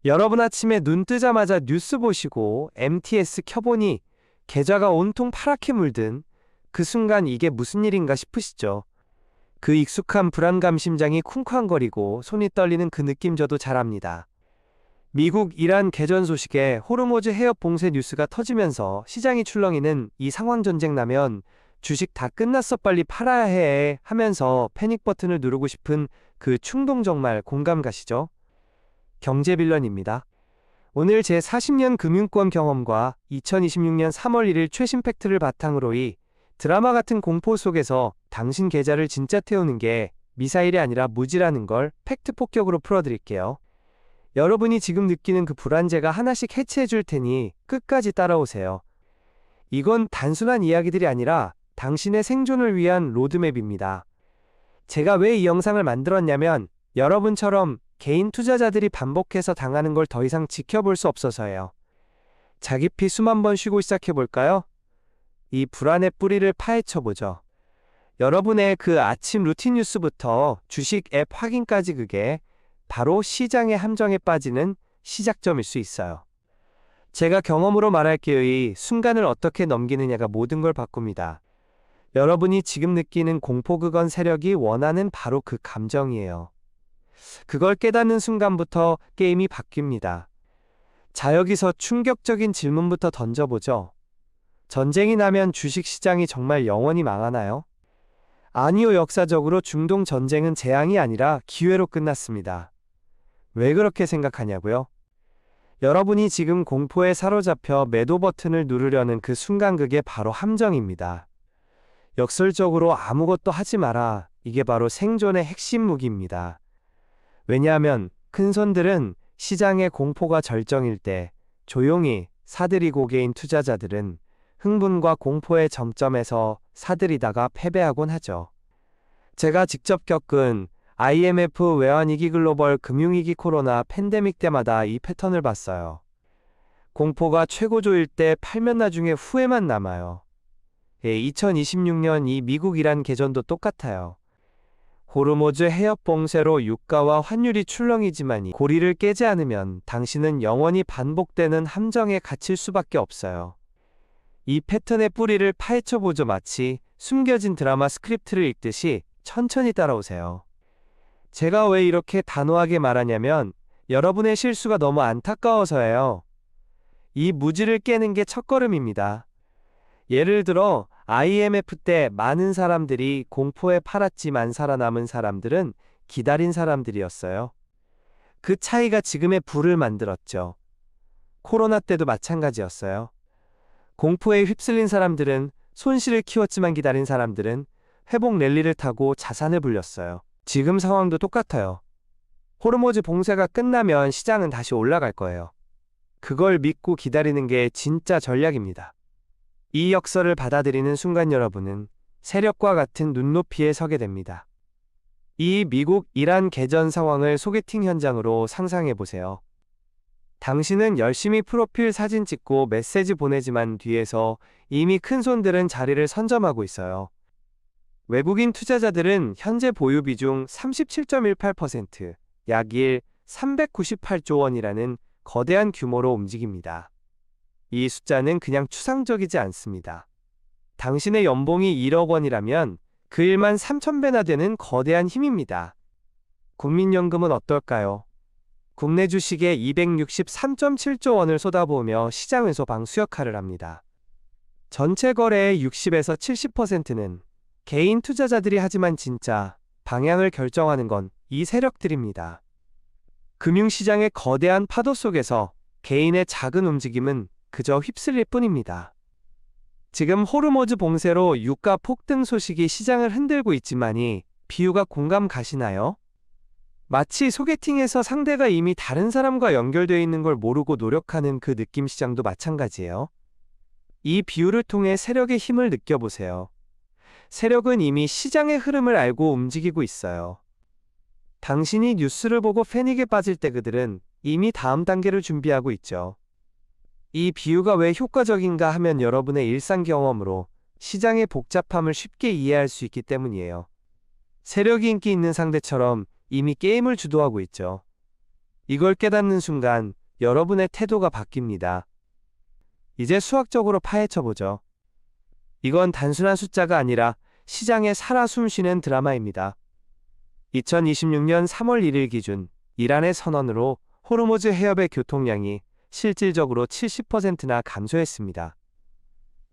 여러분 아침에 눈 뜨자마자 뉴스 보시고 MTS 켜보니 계좌가 온통 파랗게 물든 그 순간 이게 무슨 일인가 싶으시죠? 그 익숙한 불안감 심장이 쿵쾅거리고 손이 떨리는 그 느낌 저도 잘 압니다. 미국 이란 개전 소식에 호르무즈 해협 봉쇄 뉴스가 터지면서 시장이 출렁이는 이 상황 전쟁 나면 주식 다 끝났어 빨리 팔아야 해 하면서 패닉 버튼을 누르고 싶은 그 충동 정말 공감 가시죠? 경제빌런입니다. 오늘 제 40년 금융권 경험과 2026년 3월 1일 최신 팩트를 바탕으로 이 드라마 같은 공포 속에서 당신 계좌를 진짜 태우는 게 미사일이 아니라 무지라는 걸 팩트 폭격으로 풀어드릴게요. 여러분이 지금 느끼는 그 불안 제가 하나씩 해체해 줄 테니 끝까지 따라오세요. 이건 단순한 이야기들이 아니라 당신의 생존을 위한 로드맵입니다. 제가 왜 이 영상을 만들었냐면 여러분처럼 개인 투자자들이 반복해서 당하는 걸 더 이상 지켜볼 수 없어서예요. 자기 피 수만 번 쉬고 시작해볼까요? 이 불안의 뿌리를 파헤쳐보죠. 여러분의 그 아침 루틴 뉴스부터 주식 앱 확인까지 그게 바로 시장의 함정에 빠지는 시작점일 수 있어요. 제가 경험으로 말할게요. 이 순간을 어떻게 넘기느냐가 모든 걸 바꿉니다. 여러분이 지금 느끼는 공포 그건 세력이 원하는 바로 그 감정이에요. 그걸 깨닫는 순간부터 게임이 바뀝니다. 자, 여기서 충격적인 질문부터 던져보죠. 전쟁이 나면 주식시장이 정말 영원히 망하나요? 아니요, 역사적으로 중동 전쟁은 재앙이 아니라 기회로 끝났습니다. 왜 그렇게 생각하냐고요? 여러분이 지금 공포에 사로잡혀 매도 버튼을 누르려는 그 순간 그게 바로 함정입니다. 역설적으로 아무것도 하지 마라. 이게 바로 생존의 핵심 무기입니다. 왜냐하면 큰 손들은 시장의 공포가 절정일 때 조용히 사들이고 개인 투자자들은 흥분과 공포의 정점에서 사들이다가 패배하곤 하죠. 제가 직접 겪은 IMF 외환위기 글로벌 금융위기 코로나 팬데믹 때마다 이 패턴을 봤어요. 공포가 최고조일 때 팔면 나중에 후회만 남아요. 2026년 이 미국 이란 개전도 똑같아요. 호르무즈 해협 봉쇄로 유가와 환율이 출렁이지만 이 고리를 깨지 않으면 당신은 영원히 반복되는 함정에 갇힐 수밖에 없어요. 이 패턴의 뿌리를 파헤쳐보죠. 마치 숨겨진 드라마 스크립트를 읽듯이 천천히 따라오세요. 제가 왜 이렇게 단호하게 말하냐면 여러분의 실수가 너무 안타까워서예요. 이 무지를 깨는 게 첫걸음입니다. 예를 들어 IMF 때 많은 사람들이 공포에 팔았지만 살아남은 사람들은 기다린 사람들이었어요. 그 차이가 지금의 부를 만들었죠. 코로나 때도 마찬가지였어요. 공포에 휩쓸린 사람들은 손실을 키웠지만 기다린 사람들은 회복 랠리를 타고 자산을 불렸어요. 지금 상황도 똑같아요. 호르무즈 봉쇄가 끝나면 시장은 다시 올라갈 거예요. 그걸 믿고 기다리는 게 진짜 전략입니다. 이 역설을 받아들이는 순간 여러분은 세력과 같은 눈높이에 서게 됩니다. 이 미국 이란 개전 상황을 소개팅 현장으로 상상해 보세요. 당신은 열심히 프로필 사진 찍고 메시지 보내지만 뒤에서 이미 큰 손들은 자리를 선점하고 있어요. 외국인 투자자들은 현재 보유 비중 37.18%, 약 398조 원이라는 거대한 규모로 움직입니다. 이 숫자는 그냥 추상적이지 않습니다. 당신의 연봉이 1억 원이라면 그 1만 3천 배나 되는 거대한 힘입니다. 국민연금은 어떨까요? 국내 주식에 263.7조 원을 쏟아부으며 시장에서 방수 역할을 합니다. 전체 거래의 60에서 70%는 개인 투자자들이 하지만 진짜 방향을 결정하는 건 이 세력들입니다. 금융시장의 거대한 파도 속에서 개인의 작은 움직임은 그저 휩쓸릴 뿐입니다. 지금 호르무즈 봉쇄로 유가 폭등 소식이 시장을 흔들고 있지만 이 비유가 공감 가시나요? 마치 소개팅에서 상대가 이미 다른 사람과 연결되어 있는 걸 모르고 노력하는 그 느낌 시장도 마찬가지예요. 이 비유를 통해 세력의 힘을 느껴보세요. 세력은 이미 시장의 흐름을 알고 움직이고 있어요. 당신이 뉴스를 보고 패닉에 빠질 때 그들은 이미 다음 단계를 준비하고 있죠. 이 비유가 왜 효과적인가 하면 여러분의 일상 경험으로 시장의 복잡함을 쉽게 이해할 수 있기 때문이에요. 세력이 인기 있는 상대처럼 이미 게임을 주도하고 있죠. 이걸 깨닫는 순간 여러분의 태도가 바뀝니다. 이제 수학적으로 파헤쳐보죠. 이건 단순한 숫자가 아니라 시장에 살아 숨쉬는 드라마입니다. 2026년 3월 1일 기준 이란의 선언으로 호르무즈 해협의 교통량이 실질적으로 70%나 감소했습니다.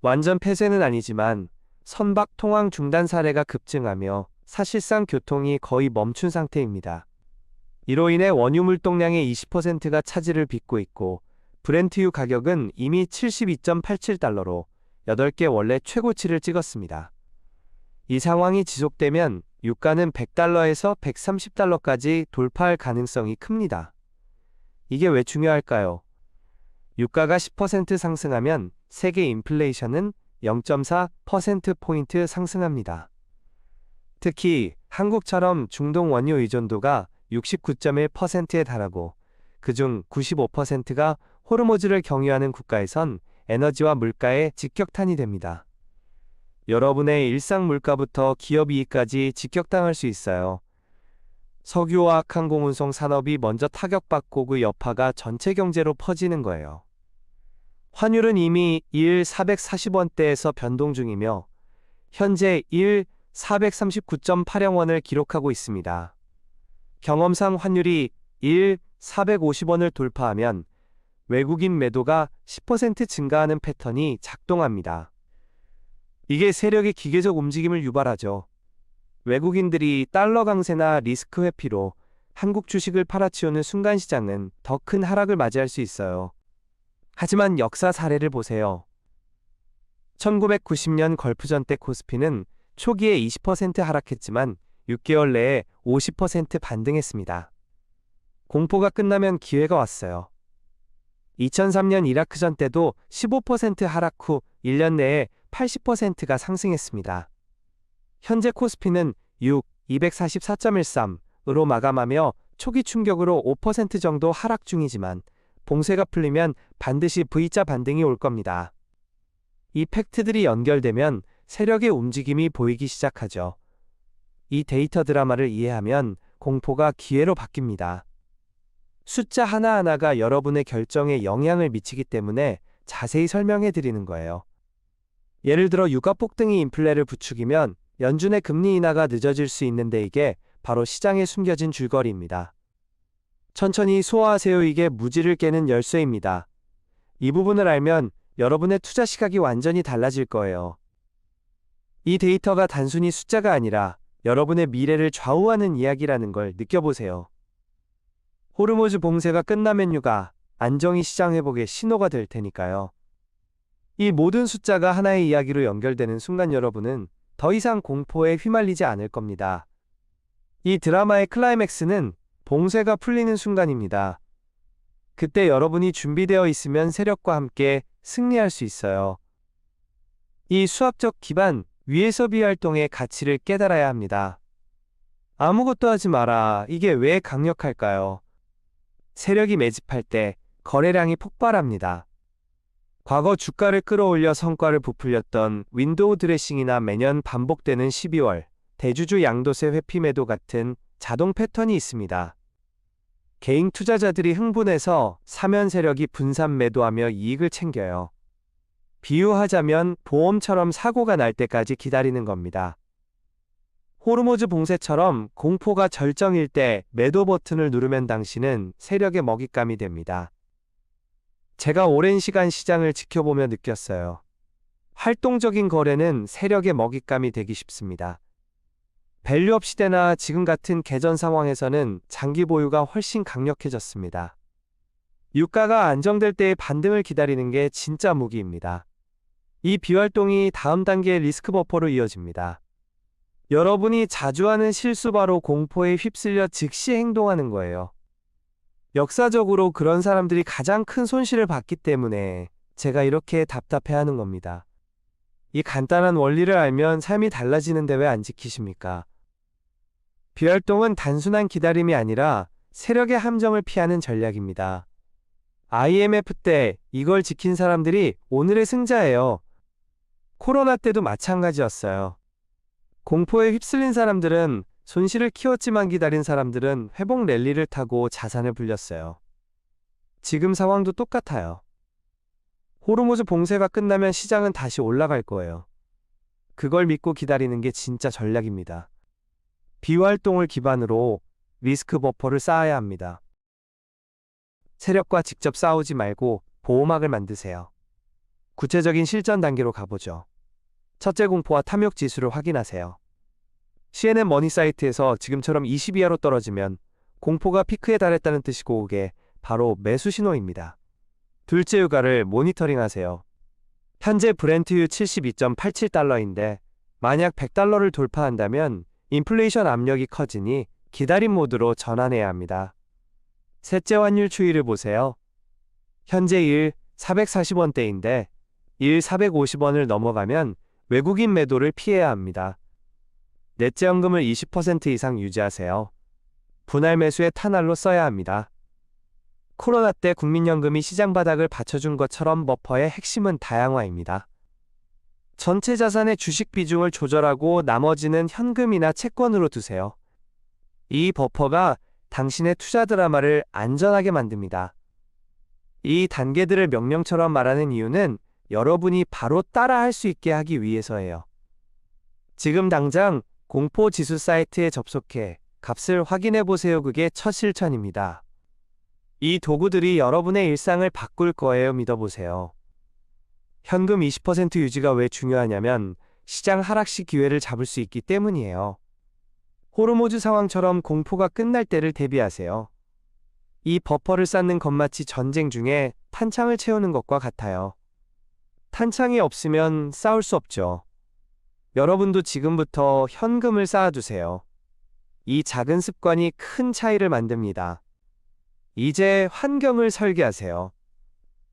완전 폐쇄는 아니지만 선박 통항 중단 사례가 급증하며 사실상 교통이 거의 멈춘 상태입니다. 이로 인해 원유 물동량의 20%가 차질을 빚고 있고 브렌트유 가격은 이미 72.87달러로 8개 원래 최고치를 찍었습니다. 이 상황이 지속되면 유가는 100달러에서 130달러까지 돌파할 가능성이 큽니다. 이게 왜 중요할까요? 유가가 10% 상승하면 세계 인플레이션은 0.4%포인트 상승합니다. 특히 한국처럼 중동 원유 의존도가 69.1%에 달하고 그중 95%가 호르무즈를 경유하는 국가에선 에너지와 물가에 직격탄이 됩니다. 여러분의 일상 물가부터 기업 이익까지 직격당할 수 있어요. 석유와 항공운송 산업이 먼저 타격받고 그 여파가 전체 경제로 퍼지는 거예요. 환율은 이미 1 440원대에서 변동 중이며 현재 1 439.80원을 기록하고 있습니다. 경험상 환율이 1 450원을 돌파하면 외국인 매도가 10% 증가하는 패턴이 작동합니다. 이게 세력의 기계적 움직임을 유발하죠. 외국인들이 달러 강세나 리스크 회피로 한국 주식을 팔아치우는 순간 시장은 더 큰 하락을 맞이할 수 있어요. 하지만 역사 사례를 보세요. 1990년 걸프전 때 코스피는 초기에 20% 하락했지만 6개월 내에 50% 반등했습니다. 공포가 끝나면 기회가 왔어요. 2003년 이라크전 때도 15% 하락 후 1년 내에 80%가 상승했습니다. 현재 코스피는 244.13으로 마감하며 초기 충격으로 5% 정도 하락 중이지만 봉쇄가 풀리면 반드시 V자 반등이 올 겁니다. 이 팩트들이 연결되면 세력의 움직임이 보이기 시작하죠. 이 데이터 드라마를 이해하면 공포가 기회로 바뀝니다. 숫자 하나하나가 여러분의 결정에 영향을 미치기 때문에 자세히 설명해 드리는 거예요. 예를 들어 유가 폭등이 인플레를 부추기면 연준의 금리 인하가 늦어질 수 있는데 이게 바로 시장에 숨겨진 줄거리입니다. 천천히 소화하세요. 이게 무지를 깨는 열쇠입니다. 이 부분을 알면 여러분의 투자 시각이 완전히 달라질 거예요. 이 데이터가 단순히 숫자가 아니라 여러분의 미래를 좌우하는 이야기라는 걸 느껴보세요. 호르무즈 봉쇄가 끝나면 유가 안정이 시장 회복의 신호가 될 테니까요. 이 모든 숫자가 하나의 이야기로 연결되는 순간 여러분은 더 이상 공포에 휘말리지 않을 겁니다. 이 드라마의 클라이맥스는 봉쇄가 풀리는 순간입니다. 그때 여러분이 준비되어 있으면 세력과 함께 승리할 수 있어요. 이 수학적 기반 위에서 비활동의 가치를 깨달아야 합니다. 아무것도 하지 마라. 이게 왜 강력할까요? 세력이 매집할 때 거래량이 폭발합니다. 과거 주가를 끌어올려 성과를 부풀렸던 윈도우 드레싱이나 매년 반복되는 12월 대주주 양도세 회피 매도 같은 자동 패턴이 있습니다. 개인 투자자들이 흥분해서 사면 세력이 분산 매도하며 이익을 챙겨요. 비유하자면 보험처럼 사고가 날 때까지 기다리는 겁니다. 호르무즈 봉쇄처럼 공포가 절정일 때 매도 버튼을 누르면 당신은 세력의 먹잇감이 됩니다. 제가 오랜 시간 시장을 지켜보며 느꼈어요. 활동적인 거래는 세력의 먹잇감이 되기 쉽습니다. 밸류업 시대나 지금 같은 개전 상황에서는 장기 보유가 훨씬 강력해졌습니다. 유가가 안정될 때의 반등을 기다리는 게 진짜 무기입니다. 이 비활동이 다음 단계의 리스크 버퍼로 이어집니다. 여러분이 자주 하는 실수 바로 공포에 휩쓸려 즉시 행동하는 거예요. 역사적으로 그런 사람들이 가장 큰 손실을 봤기 때문에 제가 이렇게 답답해하는 겁니다. 이 간단한 원리를 알면 삶이 달라지는데 왜 안 지키십니까? 비활동은 단순한 기다림이 아니라 세력의 함정을 피하는 전략입니다. IMF 때 이걸 지킨 사람들이 오늘의 승자예요. 코로나 때도 마찬가지였어요. 공포에 휩쓸린 사람들은 손실을 키웠지만 기다린 사람들은 회복 랠리를 타고 자산을 불렸어요. 지금 상황도 똑같아요. 호르무즈 봉쇄가 끝나면 시장은 다시 올라갈 거예요. 그걸 믿고 기다리는 게 진짜 전략입니다. 비활동을 기반으로 리스크 버퍼를 쌓아야 합니다. 세력과 직접 싸우지 말고 보호막을 만드세요. 구체적인 실전 단계로 가보죠. 첫째, 공포와 탐욕 지수를 확인하세요. CNN 머니 사이트에서 지금처럼 20 이하로 떨어지면 공포가 피크에 달했다는 뜻이고, 그게 바로 매수 신호입니다. 둘째, 유가를 모니터링하세요. 현재 브렌트유 72.87달러인데 만약 100달러를 돌파한다면 인플레이션 압력이 커지니 기다림 모드로 전환해야 합니다. 셋째, 환율 추이를 보세요. 현재 1 440원대인데 1 450원을 넘어가면 외국인 매도를 피해야 합니다. 넷째, 현금을 20% 이상 유지하세요. 분할 매수에 탄알로 써야 합니다. 코로나 때 국민연금이 시장 바닥을 받쳐준 것처럼 버퍼의 핵심은 다양화입니다. 전체 자산의 주식 비중을 조절하고 나머지는 현금이나 채권으로 두세요. 이 버퍼가 당신의 투자 드라마를 안전하게 만듭니다. 이 단계들을 명령처럼 말하는 이유는 여러분이 바로 따라할 수 있게 하기 위해서예요. 지금 당장 공포 지수 사이트에 접속해 값을 확인해 보세요. 그게 첫 실천입니다. 이 도구들이 여러분의 일상을 바꿀 거예요. 믿어보세요. 현금 20% 유지가 왜 중요하냐면 시장 하락 시 기회를 잡을 수 있기 때문이에요. 호르무즈 상황처럼 공포가 끝날 때를 대비하세요. 이 버퍼를 쌓는 것 마치 전쟁 중에 탄창을 채우는 것과 같아요. 탄창이 없으면 싸울 수 없죠. 여러분도 지금부터 현금을 쌓아두세요. 이 작은 습관이 큰 차이를 만듭니다. 이제 환경을 설계하세요.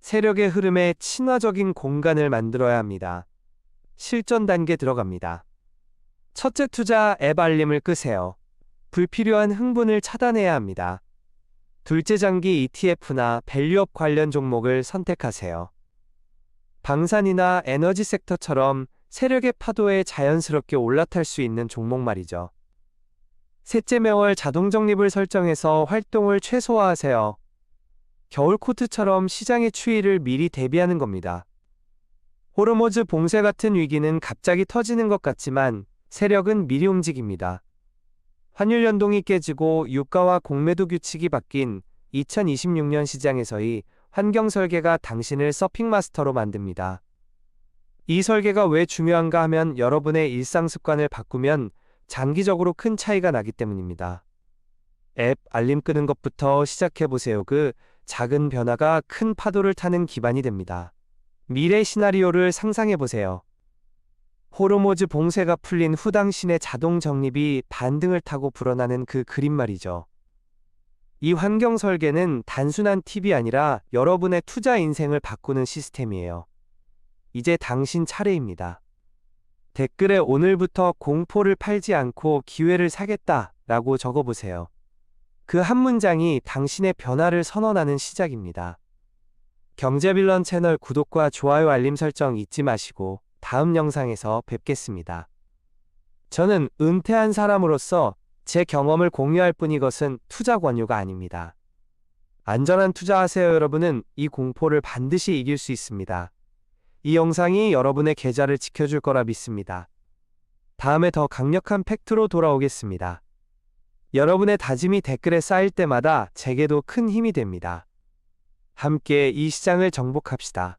세력의 흐름에 친화적인 공간을 만들어야 합니다. 실전 단계 들어갑니다. 첫째, 투자 앱 알림을 끄세요. 불필요한 흥분을 차단해야 합니다. 둘째, 장기 ETF나 밸류업 관련 종목을 선택하세요. 방산이나 에너지 섹터처럼 세력의 파도에 자연스럽게 올라탈 수 있는 종목 말이죠. 셋째, 매월 자동 적립을 설정해서 활동을 최소화하세요. 겨울 코트처럼 시장의 추이를 미리 대비하는 겁니다. 호르무즈 봉쇄 같은 위기는 갑자기 터지는 것 같지만 세력은 미리 움직입니다. 환율 연동이 깨지고 유가와 공매도 규칙이 바뀐 2026년 시장에서의 환경 설계가 당신을 서핑 마스터로 만듭니다. 이 설계가 왜 중요한가 하면 여러분의 일상 습관을 바꾸면 장기적으로 큰 차이가 나기 때문입니다. 앱 알림 끄는 것부터 시작해보세요. 그 작은 변화가 큰 파도를 타는 기반이 됩니다. 미래 시나리오를 상상해보세요. 호르무즈 봉쇄가 풀린 후 당신의 자동 적립이 반등을 타고 불어나는 그 그림 말이죠. 이 환경 설계는 단순한 팁이 아니라 여러분의 투자 인생을 바꾸는 시스템이에요. 이제 당신 차례입니다. 댓글에 오늘부터 공포를 팔지 않고 기회를 사겠다 라고 적어보세요. 그 한 문장이 당신의 변화를 선언하는 시작입니다. 경제빌런 채널 구독과 좋아요 알림 설정 잊지 마시고 다음 영상에서 뵙겠습니다. 저는 은퇴한 사람으로서 제 경험을 공유할 뿐 이것은 투자 권유가 아닙니다. 안전한 투자하세요. 여러분은 이 공포를 반드시 이길 수 있습니다. 이 영상이 여러분의 계좌를 지켜줄 거라 믿습니다. 다음에 더 강력한 팩트로 돌아오겠습니다. 여러분의 다짐이 댓글에 쌓일 때마다 제게도 큰 힘이 됩니다. 함께 이 시장을 정복합시다.